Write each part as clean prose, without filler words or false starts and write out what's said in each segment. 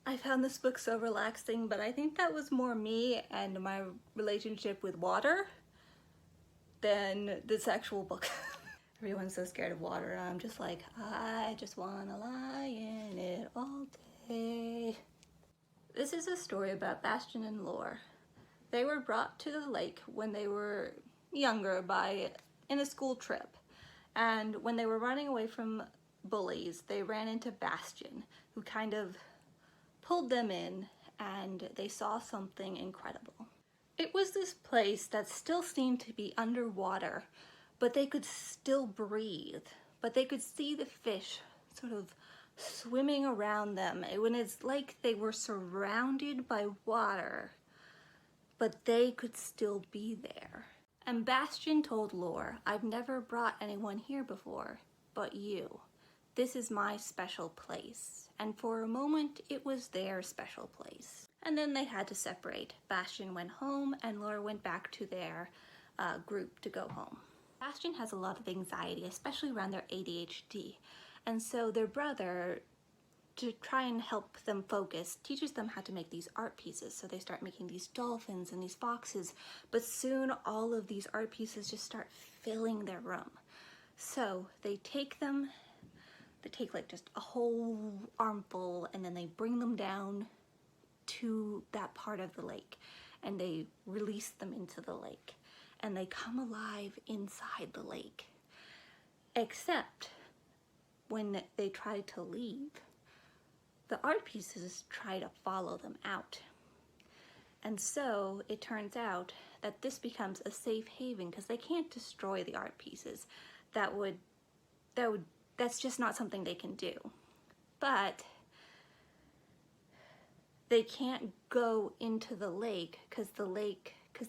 I found this book so relaxing, but I think that was more me and my relationship with water than this actual book. Everyone's so scared of water, and I'm just like, I just wanna lie in it all day. This is a story about Bastian and Lore. They were brought to the lake when they were younger in a school trip. And when they were running away from bullies, they ran into Bastian, who kind of pulled them in, and they saw something incredible. It was this place that still seemed to be underwater, but they could still breathe. But they could see the fish sort of swimming around them. It's like they were surrounded by water, but they could still be there. And Bastian told Lore, I've never brought anyone here before, but you. This is my special place. And for a moment, it was their special place. And then they had to separate. Bastian went home and Lore went back to their group to go home. Bastian has a lot of anxiety, especially around their ADHD. And so their brother, to try and help them focus, teaches them how to make these art pieces. So they start making these dolphins and these foxes, but soon all of these art pieces just start filling their room. So they take like just a whole armful, and then they bring them down to that part of the lake, and they release them into the lake, and they come alive inside the lake. Except when they try to leave, the art pieces try to follow them out. And so it turns out that this becomes a safe haven because they can't destroy the art pieces. That's just not something they can do. But they can't go into the lake because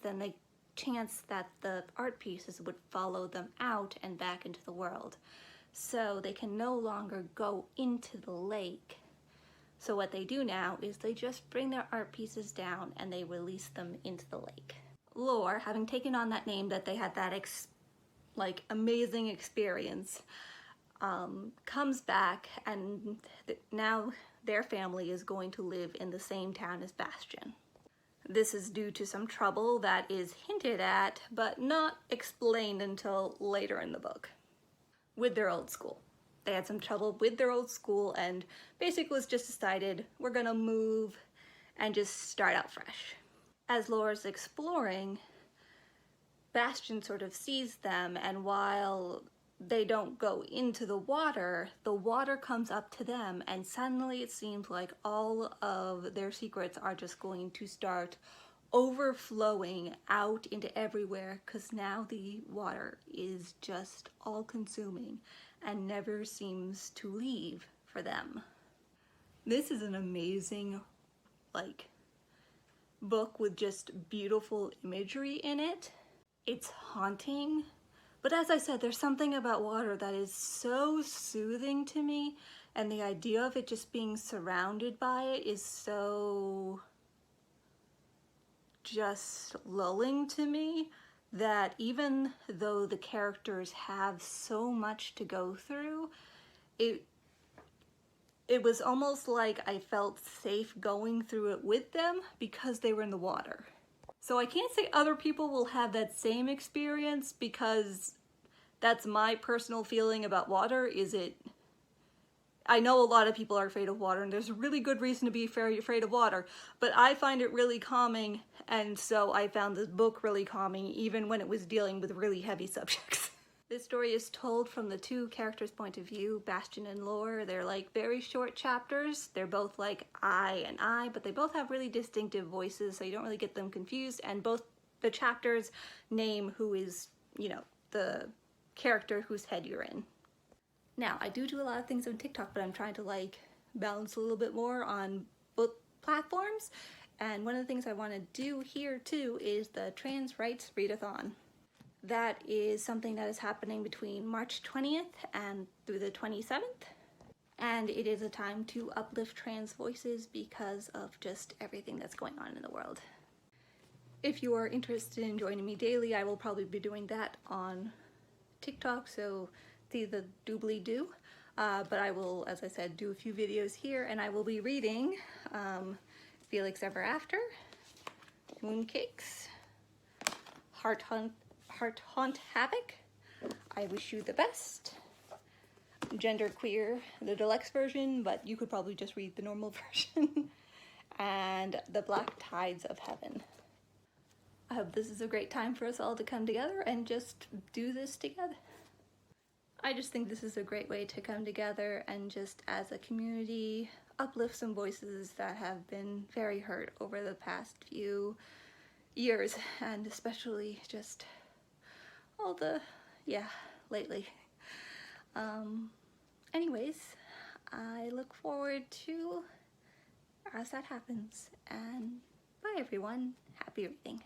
then they chance that the art pieces would follow them out and back into the world. So they can no longer go into the lake. So what they do now is they just bring their art pieces down and they release them into the lake. Lore, having taken on that name that they had that amazing experience, comes back, and now their family is going to live in the same town as Bastian. This is due to some trouble that is hinted at, but not explained until later in the book, with their old school. They had some trouble with their old school, and basically it's just decided we're gonna move and just start out fresh. As Lore's exploring, Bastian sort of sees them, and while they don't go into the water comes up to them, and suddenly it seems like all of their secrets are just going to start overflowing out into everywhere, because now the water is just all-consuming and never seems to leave for them. This is an amazing book with just beautiful imagery in it. It's haunting, but as I said, there's something about water that is so soothing to me, and the idea of it just being surrounded by it is so just lulling to me, that even though the characters have so much to go through, it was almost like I felt safe going through it with them because they were in the water. So I can't say other people will have that same experience, because that's my personal feeling about water. I know a lot of people are afraid of water, and there's a really good reason to be very afraid of water, but I find it really calming, and so I found this book really calming even when it was dealing with really heavy subjects. This story is told from the two characters' point of view, Bastian and Lore. They're very short chapters. They're both like I and I, but they both have really distinctive voices, so you don't really get them confused, and both the chapters name who is, the character whose head you're in. Now, I do a lot of things on TikTok, but I'm trying to balance a little bit more on both platforms. And one of the things I want to do here too is the Trans Rights Readathon. That is something that is happening between March 20th and through the 27th. And it is a time to uplift trans voices because of just everything that's going on in the world. If you are interested in joining me daily, I will probably be doing that on TikTok, so see the doobly-doo. but I will, as I said, do a few videos here, and I will be reading Felix Ever After, Mooncakes, Heart Haunt Havoc, I Wish You the Best, Genderqueer, the deluxe version, but you could probably just read the normal version, and The Black Tides of Heaven. I hope this is a great time for us all to come together and just do this together. I just think this is a great way to come together and just as a community uplift some voices that have been very hurt over the past few years, and especially just all the, lately. Anyways, I look forward to as that happens, and bye everyone. Happy reading.